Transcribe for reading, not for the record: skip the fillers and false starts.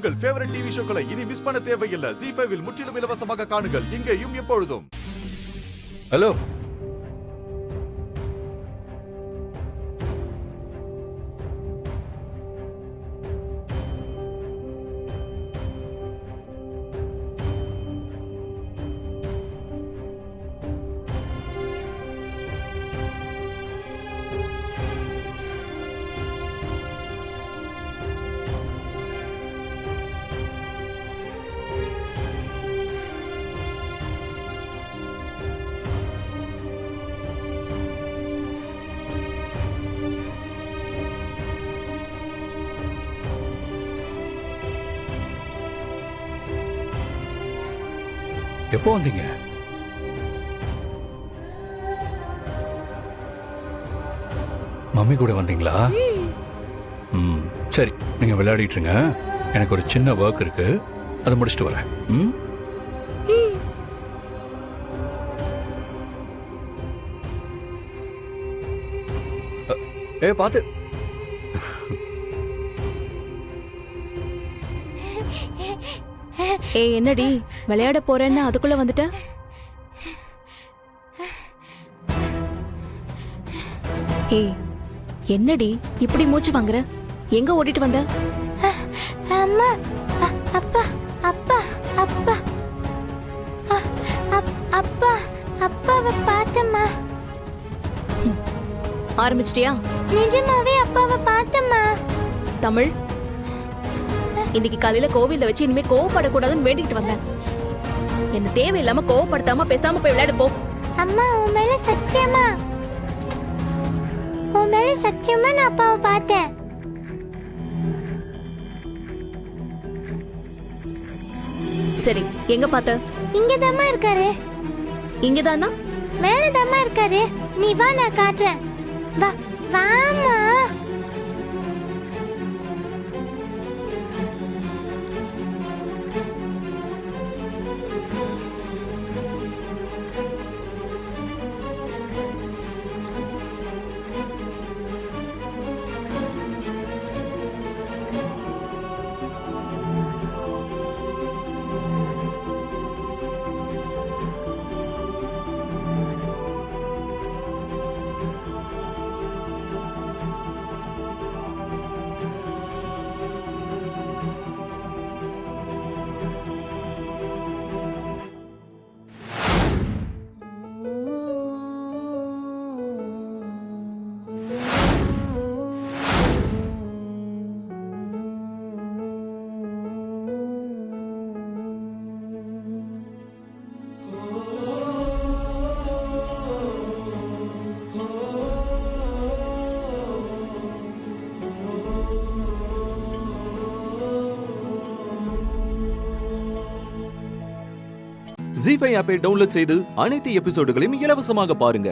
உங்கள் favourite TV ஷோக்களை இனி miss பண்ண தேவையில்லை. ZEE5 இல் முற்றிலும் இலவசமாக காணுங்கள். இங்கேயும் எப்பொழுதும். ஹலோ, எப்போ வந்தீங்க? மம்மி கூட வந்தீங்களா? சரி, நீங்க விளையாடிட்டு இருங்க. எனக்கு ஒரு சின்ன ஒர்க் இருக்கு, அதை முடிச்சுட்டு வரேன். பாத்து. என்னடி விளையாட போறேன்னு அதுக்குள்ள வந்துட்ட? என்னடி இப்படி மூச்சு வாங்குற? எங்க ஓடிட்டு வந்த? அம்மா, அப்பா, அப்பா, அப்பா, அப்பா, அப்பாவை பார்த்தம்மா. ஆரம்பிச்சிட்டியா? நிஜமாவே அப்பாவை பார்த்தம்மா. தமிழ், இன்னைக்கு காலையில கோவில்ல வச்சு இனிமே கோவப்படக்கூடாதுன்னு வேண்டிக்கிட்டு வந்தேன். என்ன தேவையில்லாம கோவப்படுத்தாம பேசாம போய் விளையாடு போ. அம்மா, உன் மேல சத்தியமா, உன் மேல சத்தியமா நான் அப்பாவை பார்த்தேன். சரி, எங்க பார்த்த? இங்கதாம்மா இருக்காரு. இங்கதானா? மேலதாம்மா இருக்காரு. நீ வா, நான் காட்டுறேன். வா, வாமா. ZEE5 ஆப்பை டவுன்லோட் செய்து அனைத்து எபிசோடுகளையும் இலவசமாக பாருங்க.